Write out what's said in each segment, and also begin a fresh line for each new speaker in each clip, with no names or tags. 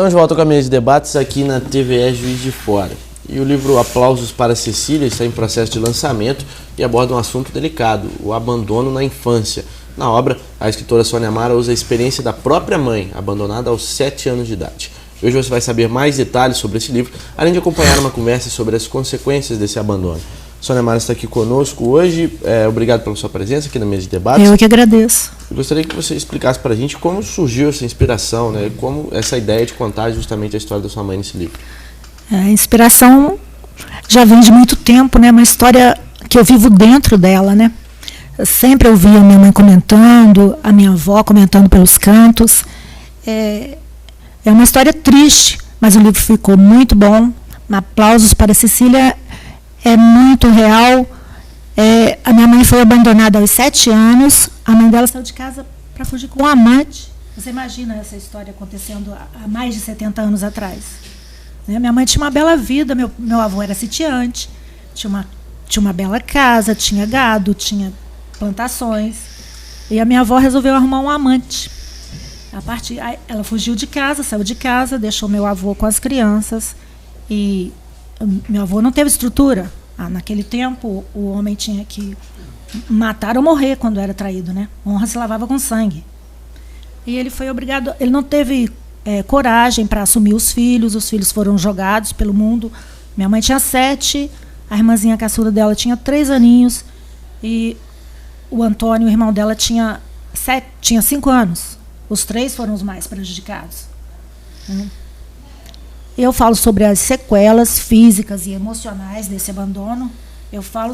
Estamos de volta com a mesa de debates aqui na TVE Juiz de Fora. E o livro Aplausos para Cecília está em processo de lançamento e aborda um assunto delicado, o abandono na infância. Na obra, a escritora Sônia Mara usa a experiência da própria mãe, abandonada aos 7 anos de idade. Hoje você vai saber mais detalhes sobre esse livro, além de acompanhar uma conversa sobre as consequências desse abandono. Sônia Mara está aqui conosco hoje. Obrigado pela sua presença aqui na mesa de debates.
Eu que agradeço.
Eu gostaria que você explicasse para a gente como surgiu essa inspiração, né? Como essa ideia de contar justamente a história da sua mãe nesse livro.
A inspiração já vem de muito tempo, né? Uma história que eu vivo dentro dela, né? Eu sempre ouvia a minha mãe comentando, a minha avó comentando pelos cantos. É uma história triste, mas o livro ficou muito bom. Aplausos para Cecília é muito real. A minha mãe foi abandonada aos 7 anos. A mãe dela saiu de casa para fugir com um amante. Você imagina essa história acontecendo há mais de 70 anos atrás. Minha mãe tinha uma bela vida, meu avô era sitiante, tinha uma bela casa, tinha gado, tinha plantações. E a minha avó resolveu arrumar um amante. Ela fugiu de casa, saiu de casa, deixou meu avô com as crianças. E meu avô não teve estrutura. Naquele tempo, o homem tinha que matar ou morrer quando era traído, né? Honra se lavava com sangue. E ele foi obrigado, ele não teve coragem para assumir os filhos foram jogados pelo mundo. Minha mãe tinha 7, a irmãzinha caçula dela tinha 3 aninhos, e o Antônio, o irmão dela, tinha 5 anos. Os 3 foram os mais prejudicados. Eu falo sobre as sequelas físicas e emocionais desse abandono. Eu falo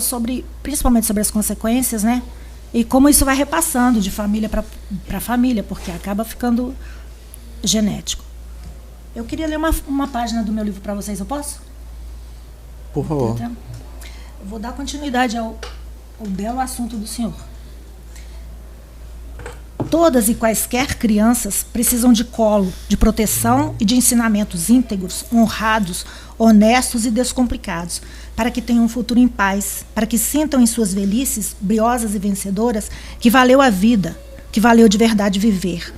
principalmente sobre as consequências, né? E como isso vai repassando de família para família, porque acaba ficando genético. Eu queria ler uma página do meu livro para vocês, eu posso?
Por favor.
Eu vou dar continuidade ao belo assunto do senhor. Todas e quaisquer crianças precisam de colo, de proteção e de ensinamentos íntegros, honrados, honestos e descomplicados, para que tenham um futuro em paz, para que sintam em suas velhices, briosas e vencedoras, que valeu a vida, que valeu de verdade viver,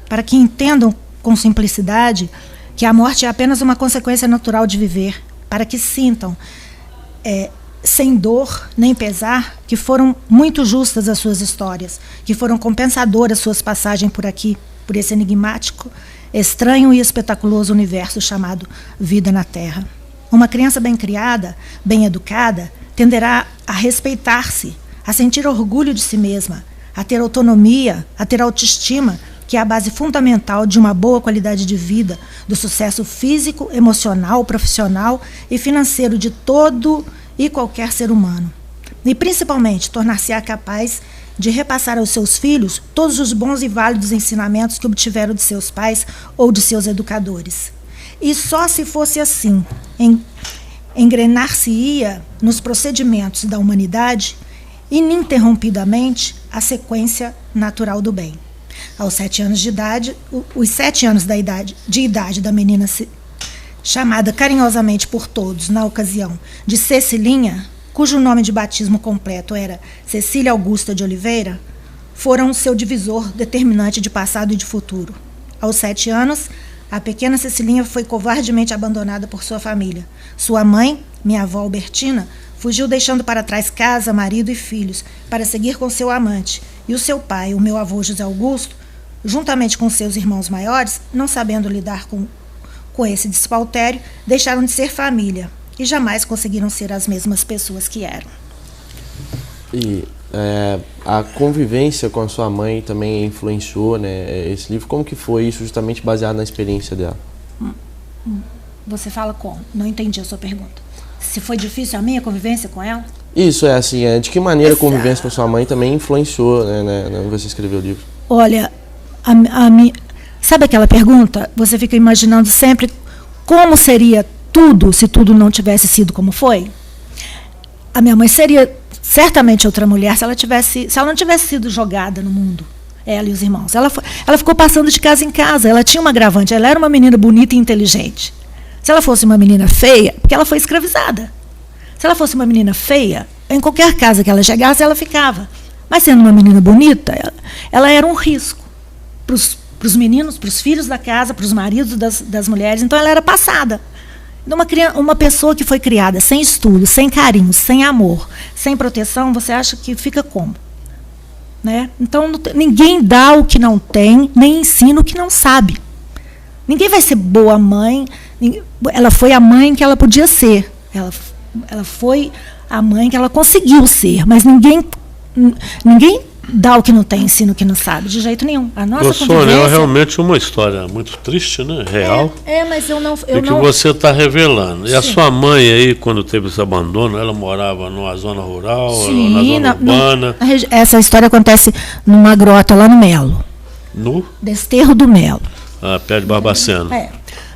para que entendam com simplicidade que a morte é apenas uma consequência natural de viver, para que sintam, sem dor nem pesar, que foram muito justas as suas histórias, que foram compensadoras suas passagens por aqui, por esse enigmático, estranho e espetaculoso universo chamado vida na Terra. Uma criança bem criada, bem educada, tenderá a respeitar-se, a sentir orgulho de si mesma, a ter autonomia, a ter autoestima, que é a base fundamental de uma boa qualidade de vida, do sucesso físico, emocional, profissional e financeiro de todo e qualquer ser humano. E, principalmente, tornar-se-á capaz de repassar aos seus filhos todos os bons e válidos ensinamentos que obtiveram de seus pais ou de seus educadores. E só se fosse assim, engrenar-se-ia nos procedimentos da humanidade, ininterrompidamente, a sequência natural do bem. Aos 7 anos de idade, os 7 anos de idade da menina chamada carinhosamente por todos, na ocasião, de Cecilinha, cujo nome de batismo completo era Cecília Augusta de Oliveira, foram seu divisor determinante de passado e de futuro. Aos 7 anos, a pequena Cecilinha foi covardemente abandonada por sua família. Sua mãe, minha avó Albertina, fugiu deixando para trás casa, marido e filhos, para seguir com seu amante. E o seu pai, o meu avô José Augusto, juntamente com seus irmãos maiores, não sabendo lidar com esse despautério, deixaram de ser família e jamais conseguiram ser as mesmas pessoas que eram.
E a convivência com a sua mãe também influenciou, né, esse livro? Como que foi isso, justamente baseado na experiência dela?
Você fala como? Não entendi a sua pergunta. Se foi difícil a minha convivência com ela?
Isso, de que maneira a convivência com a sua mãe também influenciou, né, você escreveu o livro?
Olha, sabe aquela pergunta? Você fica imaginando sempre como seria tudo se tudo não tivesse sido como foi? A minha mãe seria certamente outra mulher se ela não tivesse sido jogada no mundo, ela e os irmãos. Ela ficou passando de casa em casa, ela tinha uma agravante, ela era uma menina bonita e inteligente. Se ela fosse uma menina feia, porque ela foi escravizada. Se ela fosse uma menina feia, em qualquer casa que ela chegasse, ela ficava. Mas sendo uma menina bonita, ela era um risco para os meninos, para os filhos da casa, para os maridos das mulheres. Então, ela era passada. Uma pessoa que foi criada sem estudo, sem carinho, sem amor, sem proteção, você acha que fica como? Né? Então, ninguém dá o que não tem, nem ensina o que não sabe. Ninguém vai ser boa mãe. Ela foi a mãe que ela podia ser. Ela foi a mãe que ela conseguiu ser. Mas ninguém dá o que não tem, ensina o que não sabe, de jeito nenhum. A nossa
Sônia, é realmente uma história muito triste, né? Real.
Mas eu não...
que você está revelando. E a sua mãe aí, quando teve esse abandono, ela morava numa zona rural,
sim,
na zona urbana?
Essa história acontece numa grota lá no Melo.
No?
Desterro do Melo.
Pé de Barbacena.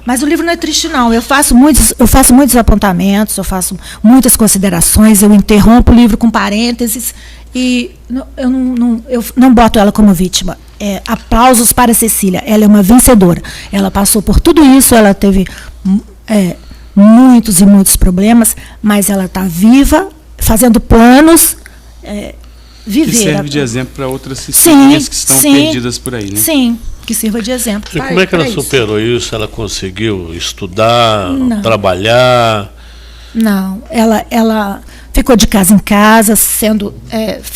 Mas o livro não é triste, não. Eu faço muitos apontamentos, eu faço muitas considerações, eu interrompo o livro com parênteses e eu não boto ela como vítima. Aplausos para Cecília. Ela é uma vencedora. Ela passou por tudo isso, ela teve muitos e muitos problemas, mas ela está viva, fazendo planos, viver.
Que serve de exemplo para outras Cecílias que estão perdidas por aí, né?
Sim. Que sirva de exemplo.
E como é que ela superou isso? Ela conseguiu estudar, trabalhar?
Não, ela ficou de casa em casa,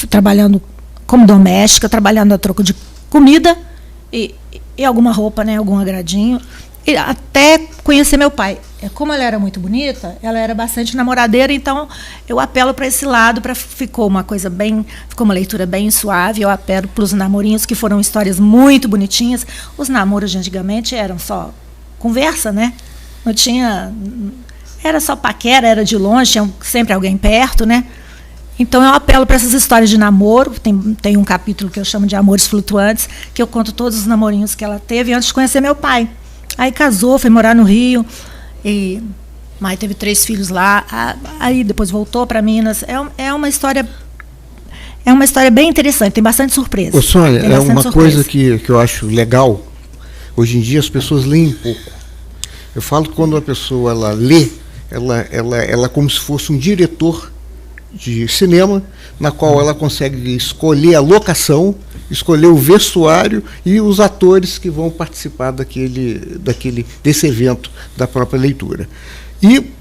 trabalhando como doméstica, trabalhando a troco de comida e alguma roupa, né, algum agradinho, e até conhecer meu pai. Como ela era muito bonita, ela era bastante namoradeira, então eu apelo para esse lado, ficou uma leitura bem suave. Eu apelo para os namorinhos, que foram histórias muito bonitinhas. Os namoros de antigamente eram só conversa, né? Não tinha, era só paquera, era de longe, tinha sempre alguém perto, né? Então eu apelo para essas histórias de namoro. Tem um capítulo que eu chamo de Amores Flutuantes, que eu conto todos os namorinhos que ela teve antes de conhecer meu pai. Aí casou, foi morar no Rio. E mãe teve 3 filhos lá, aí depois voltou para Minas. É uma história bem interessante, tem bastante surpresa.
Ô, Sônia, uma coisa que eu acho legal. Hoje em dia as pessoas leem pouco. Eu falo que quando uma pessoa ela lê, ela como se fosse um diretor de cinema, na qual ela consegue escolher a locação, escolher o vestuário e os atores que vão participar desse evento da própria leitura. E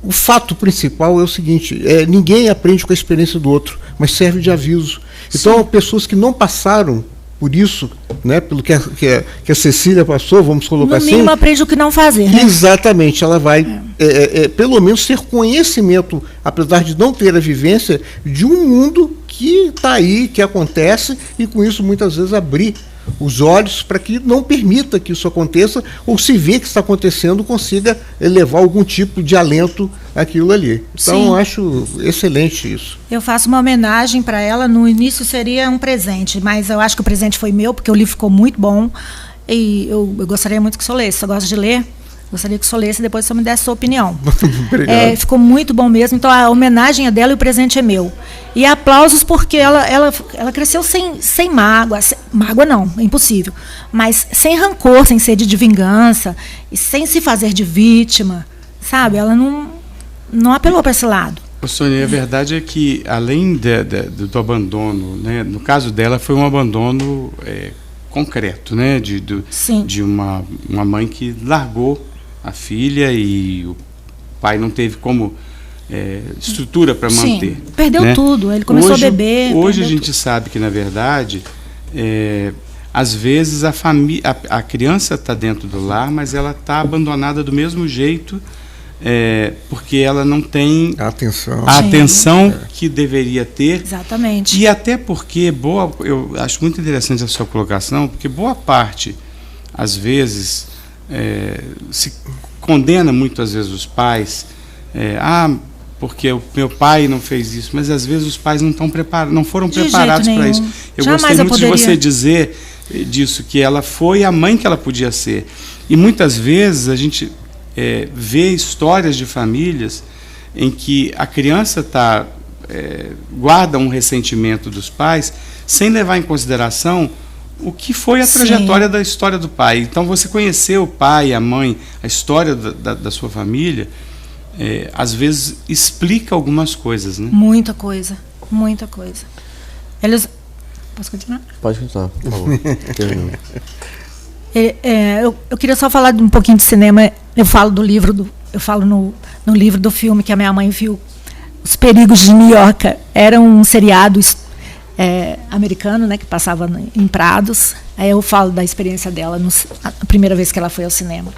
o fato principal é o seguinte: ninguém aprende com a experiência do outro, mas serve de aviso. Então, sim, pessoas que não passaram por isso, né, pelo que a Cecília passou, vamos colocar assim... No
mínimo aprende o que não fazer, né?
Exatamente, ela vai, pelo menos, ter conhecimento, apesar de não ter a vivência, de um mundo que está aí, que acontece, e com isso, muitas vezes, abrir os olhos para que não permita que isso aconteça, ou se vê que está acontecendo, consiga levar algum tipo de alento àquilo ali. Então, eu acho excelente isso.
Eu faço uma homenagem para ela. No início seria um presente, mas eu acho que o presente foi meu, porque o livro ficou muito bom, e eu gostaria muito que o senhor lesse. Eu gosto de ler, gostaria que o senhor lesse e depois o senhor me desse a sua opinião.
Obrigado.
Ficou muito bom mesmo. Então, a homenagem é dela e o presente é meu. E aplausos porque ela cresceu sem mágoa. Mágoa não, é impossível. Mas sem rancor, sem sede de vingança, e sem se fazer de vítima, sabe? Ela não apelou para esse lado.
Sônia, a verdade é que, além do abandono, né, no caso dela foi um abandono concreto, né, de uma mãe que largou a filha e o pai não teve como estrutura para manter.
Sim, perdeu, né? Tudo, ele começou a beber.
Hoje a gente sabe que, na verdade, às vezes a criança está dentro do lar, mas ela está abandonada do mesmo jeito, porque ela não tem a atenção que deveria ter.
Exatamente.
E até porque, eu acho muito interessante a sua colocação, porque boa parte, às vezes, se condena muito, às vezes, os pais, porque o meu pai não fez isso, mas às vezes os pais não foram preparados para isso. Eu gostei muito de você dizer disso, que ela foi a mãe que ela podia ser. E muitas vezes a gente vê histórias de famílias em que a criança guarda um ressentimento dos pais sem levar em consideração o que foi a trajetória da história do pai. Então, você conhecer o pai, a mãe, a história da sua família, às vezes explica algumas coisas, né?
Muita coisa, muita coisa. Posso continuar?
Pode continuar, por favor.
Eu queria só falar um pouquinho de cinema. Eu falo no livro do filme que a minha mãe viu, Os Perigos de Minhoca. Era um seriado americano, né, que passava em Prados. Aí eu falo da experiência dela a primeira vez que ela foi ao cinema.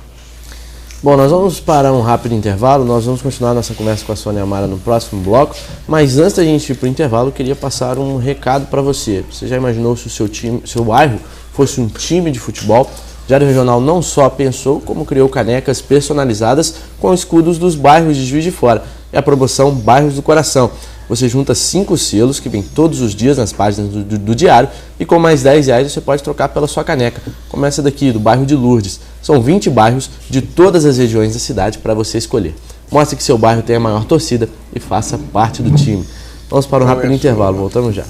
Bom, nós vamos para um rápido intervalo, nós vamos continuar nossa conversa com a Sônia Amara no próximo bloco, mas antes da gente ir para o intervalo, eu queria passar um recado para você. Você já imaginou se o seu bairro fosse um time de futebol? O Diário Regional não só pensou, como criou canecas personalizadas com escudos dos bairros de Juiz de Fora. É a promoção Bairros do Coração. Você junta 5 selos que vêm todos os dias nas páginas do diário e com mais R$10 você pode trocar pela sua caneca. Começa daqui, do bairro de Lourdes. São 20 bairros de todas as regiões da cidade para você escolher. Mostre que seu bairro tem a maior torcida e faça parte do time. Vamos para um rápido intervalo, voltamos já.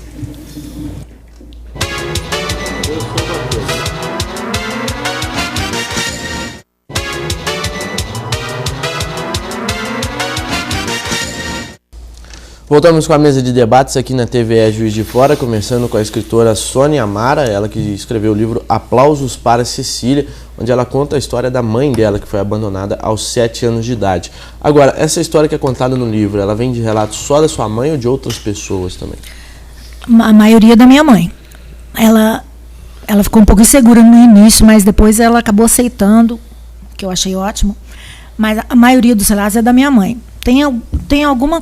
Voltamos com a mesa de debates aqui na TVE Juiz de Fora, começando com a escritora Sônia Amara, ela que escreveu o livro Aplausos para Cecília, onde ela conta a história da mãe dela, que foi abandonada aos 7 anos de idade. Agora, essa história que é contada no livro, ela vem de relatos só da sua mãe ou de outras pessoas também?
A maioria da minha mãe. Ela ficou um pouco insegura no início, mas depois ela acabou aceitando, que eu achei ótimo. Mas a maioria dos relatos é da minha mãe. Tem alguma...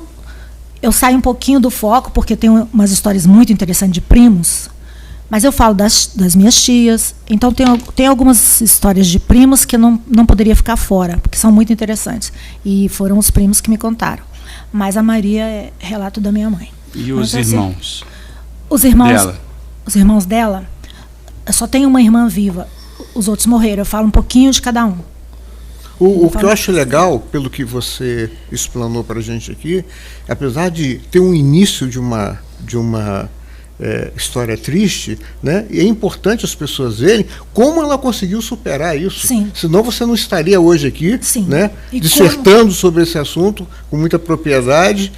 Eu saio um pouquinho do foco, porque tem umas histórias muito interessantes de primos, mas eu falo das minhas tias. Então, tem algumas histórias de primos que não poderia ficar fora, porque são muito interessantes. E foram os primos que me contaram. Mas a maioria é relato da minha mãe.
E os irmãos?
Os irmãos
dela?
Os irmãos dela, eu só tenho uma irmã viva. Os outros morreram. Eu falo um pouquinho de cada um.
O que eu acho legal, pelo que você explanou para a gente aqui, apesar de ter um início de uma história triste, né, e é importante as pessoas verem como ela conseguiu superar isso.
Sim. Senão
você não estaria hoje aqui, né, dissertando sobre esse assunto com muita propriedade.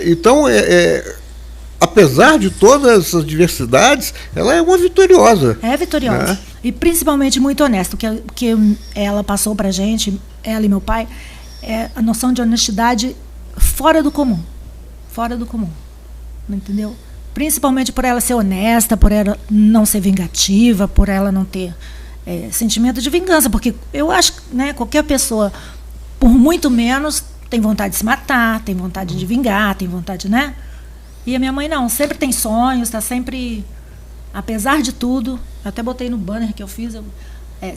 Então, apesar de todas essas diversidades, ela é uma vitoriosa.
É vitoriosa. E principalmente muito honesta. O que ela passou para a gente, ela e meu pai, é a noção de honestidade fora do comum. Fora do comum. Entendeu? Principalmente por ela ser honesta, por ela não ser vingativa, por ela não ter sentimento de vingança. Porque eu acho que, né, qualquer pessoa, por muito menos, tem vontade de se matar, tem vontade de vingar, tem vontade, né? E a minha mãe não, sempre tem sonhos, está sempre, apesar de tudo, até botei no banner que eu fiz,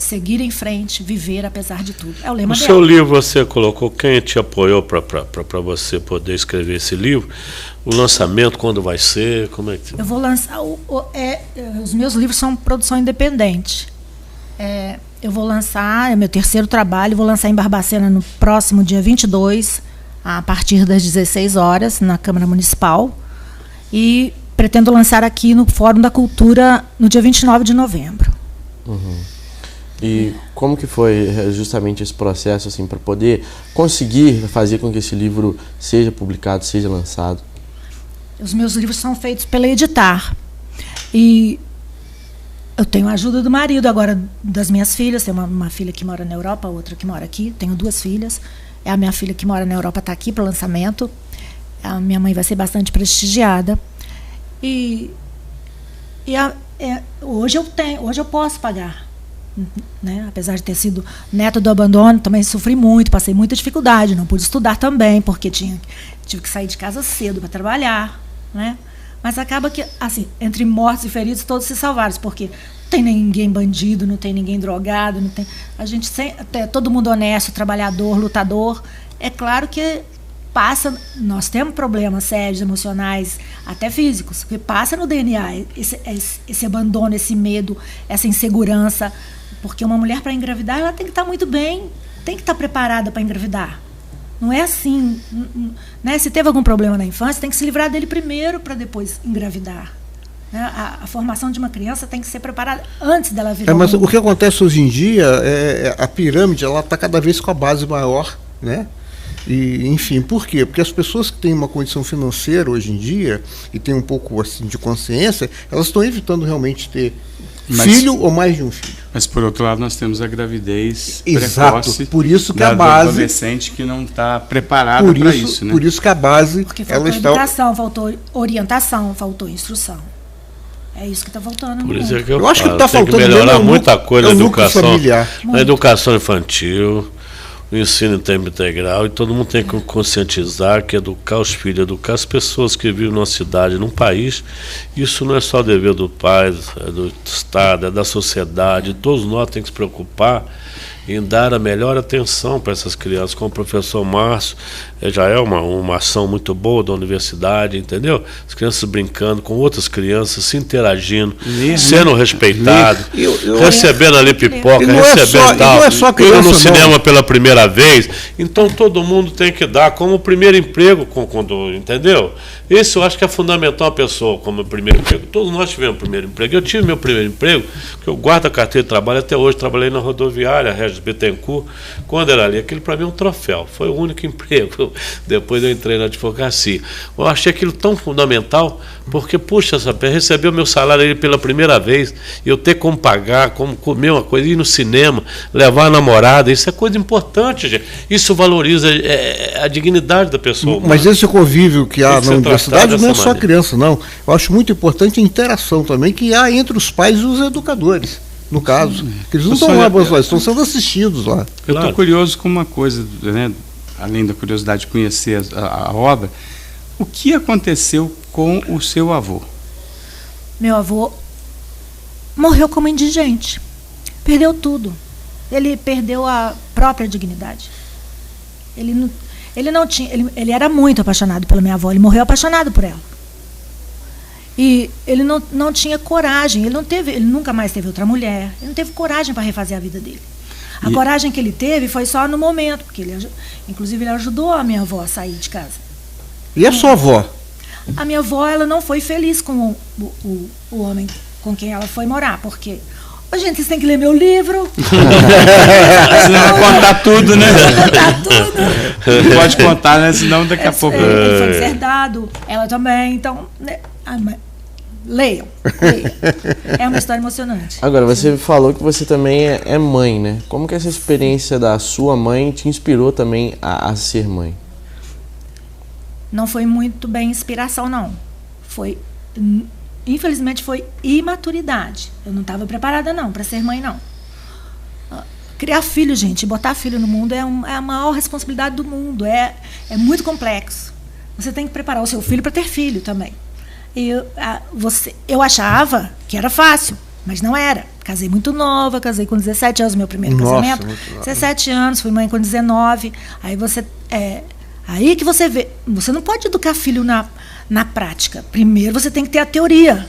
seguir em frente, viver apesar de tudo. É o lema dela.
No seu livro você colocou quem te apoiou para você poder escrever esse livro, o lançamento, quando vai ser, como é que...
Eu vou lançar, os meus livros são produção independente. Eu vou lançar, é meu terceiro trabalho, vou lançar em Barbacena no próximo dia 22, a partir das 16 horas, na Câmara Municipal. E pretendo lançar aqui no Fórum da Cultura no dia 29 de novembro.
Uhum. E como que foi justamente esse processo assim, para poder conseguir fazer com que esse livro seja publicado, seja lançado?
Os meus livros são feitos pela Editar. E eu tenho a ajuda do marido agora, das minhas filhas. Tenho uma filha que mora na Europa, outra que mora aqui. Tenho 2 filhas. A minha filha que mora na Europa está aqui para o lançamento. A minha mãe vai ser bastante prestigiada. Hoje eu posso pagar. Né? Apesar de ter sido neta do abandono, também sofri muito, passei muita dificuldade. Não pude estudar também, porque tive que sair de casa cedo para trabalhar. Né? Mas acaba que, assim, entre mortos e feridos, todos se salvaram, porque não tem ninguém bandido, não tem ninguém drogado, não tem, todo mundo honesto, trabalhador, lutador. É claro que nós temos problemas sérios, emocionais, até físicos, que passa no DNA, esse abandono, esse medo, essa insegurança, porque uma mulher, para engravidar, ela tem que estar muito bem, tem que estar preparada para engravidar. Não é assim, né? Se teve algum problema na infância, tem que se livrar dele primeiro para depois engravidar. Né? A formação de uma criança tem que ser preparada antes dela virar.
Mas o que acontece hoje em dia, a pirâmide está cada vez com a base maior, né? E, enfim, por quê? Porque as pessoas que têm uma condição financeira hoje em dia e têm um pouco assim, de consciência, elas estão evitando realmente ter filho ou mais de um filho.
Mas, por outro lado, nós temos a gravidez
precoce, por isso que a base,
do adolescente que não está preparado para isso, né?
Por isso que a base...
Porque faltou educação, faltou orientação, faltou instrução. É isso que está faltando.
Por isso é que eu
acho que está faltando
melhorar muita coisa na educação,
familiar.
Na educação infantil, no ensino em tempo integral, e todo mundo tem que conscientizar que educar os filhos, educar as pessoas que vivem numa cidade, num país, isso não é só dever do pai, é do Estado, é da sociedade. Todos nós temos que se preocupar em dar a melhor atenção para essas crianças. Com o professor Márcio, já é uma ação muito boa da universidade, entendeu? As crianças brincando com outras crianças, se interagindo, sendo respeitados, recebendo ali pipoca, recebendo tal.
Não é só criança,
eu no cinema pela primeira vez, então todo mundo tem que dar como primeiro emprego, entendeu? Isso eu acho que é fundamental a pessoa como primeiro emprego. Todos nós tivemos primeiro emprego. Eu tive meu primeiro emprego, que eu guardo a carteira de trabalho até hoje, trabalhei na rodoviária, Regis Bittencourt, quando era ali. Aquilo para mim é um troféu, foi o único emprego. Depois eu entrei na advocacia. Eu achei aquilo tão fundamental, porque, puxa, receber o meu salário ali pela primeira vez, eu ter como pagar, como comer uma coisa, ir no cinema, levar a namorada, isso é coisa importante, gente. Isso valoriza a dignidade da pessoa humana.
Mas esse convívio que há na universidade não é só criança, não. Eu acho muito importante a interação também que há entre os pais e os educadores. No caso, que eles não estão lá, estão sendo assistidos lá.
Eu estou curioso com uma coisa, né? Além da curiosidade de conhecer a obra, o que aconteceu com o seu avô?
Meu avô morreu como indigente, perdeu tudo. Ele perdeu a própria dignidade. Ele era muito apaixonado pela minha avó, ele morreu apaixonado por ela. E ele não tinha coragem, ele nunca mais teve outra mulher, ele não teve coragem para refazer a vida dele. A coragem que ele teve foi só no momento, porque inclusive ele ajudou a minha avó a sair de casa.
E a sua avó?
A minha avó, ela não foi feliz com o homem com quem ela foi morar, porque... gente, vocês têm que ler meu livro.
Senão contar tudo, né?
Contar tudo.
Não pode contar, né? Senão daqui a pouco...
Ele foi deserdado, ela também, então... Né? Leiam. É uma história emocionante.
Agora, você falou que você também é mãe, né? Como que essa experiência da sua mãe te inspirou também a ser mãe?
Não foi muito bem inspiração, não. Infelizmente foi imaturidade. Eu não estava preparada, não, para ser mãe, não. Criar filho, gente, botar filho no mundo é a maior responsabilidade do mundo. É muito complexo. Você tem que preparar o seu filho para ter filho também. Eu achava que era fácil, mas não era. Casei muito nova, casei com 17 anos, meu primeiro casamento. 17 anos, fui mãe com 19. Aí que você vê, você não pode educar filho na prática. Primeiro você tem que ter a teoria.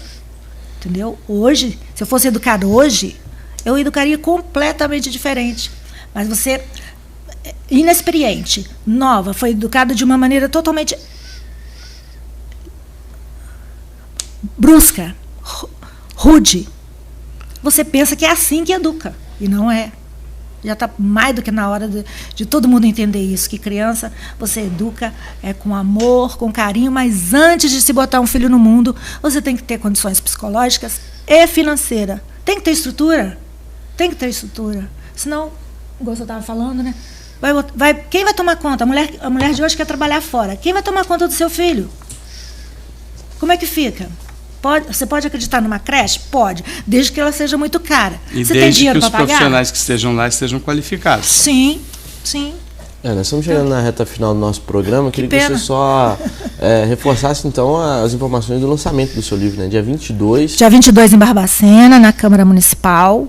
Entendeu? Hoje, se eu fosse educar hoje, eu educaria completamente diferente. Mas você, inexperiente, nova, foi educada de uma maneira totalmente brusca, rude. Você pensa que é assim que educa, e não é. Já está mais do que na hora de todo mundo entender isso, que criança você educa com amor, com carinho, mas antes de se botar um filho no mundo, você tem que ter condições psicológicas e financeiras. Tem que ter estrutura. Tem que ter estrutura. Senão, igual você estava falando, né? Quem vai tomar conta? A mulher de hoje quer trabalhar fora. Quem vai tomar conta do seu filho? Como é que fica? Você pode acreditar numa creche? Pode, desde que ela seja muito cara.
E
você
desde
tem dinheiro
que os
para pagar?
profissionais que estejam lá estejam qualificados.
Sim, sim.
Nós estamos chegando na reta final do nosso programa. Queria que você só reforçasse, então, as informações do lançamento do seu livro, né? Dia 22.
Dia 22 em Barbacena, na Câmara Municipal,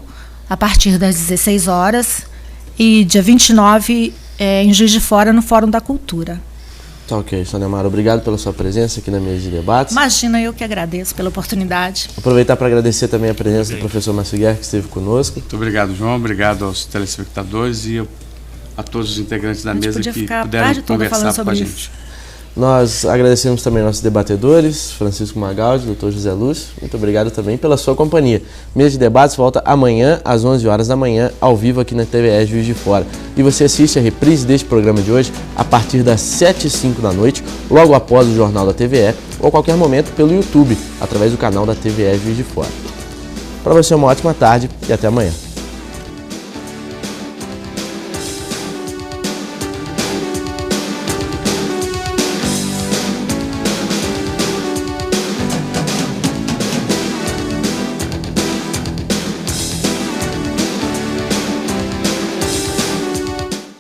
a partir das 16 horas. E dia 29 em Juiz de Fora, no Fórum da Cultura.
Tá ok, Sônia Amaro, obrigado pela sua presença aqui na mesa de debates.
Imagina, eu que agradeço pela oportunidade.
Aproveitar para agradecer também a presença do professor Márcio Guerra, que esteve conosco.
Muito obrigado, João. Obrigado aos telespectadores e a todos os integrantes da mesa que puderam conversar com a gente.
Nós agradecemos também nossos debatedores, Francisco Magaldi, Dr. José Lúcio. Muito obrigado também pela sua companhia. Mesa de debates volta amanhã, às 11 horas da manhã, ao vivo aqui na TVE Juiz de Fora. E você assiste a reprise deste programa de hoje a partir das 7h05 da noite, logo após o Jornal da TVE, ou a qualquer momento pelo YouTube, através do canal da TVE Juiz de Fora. Para você uma ótima tarde e até amanhã.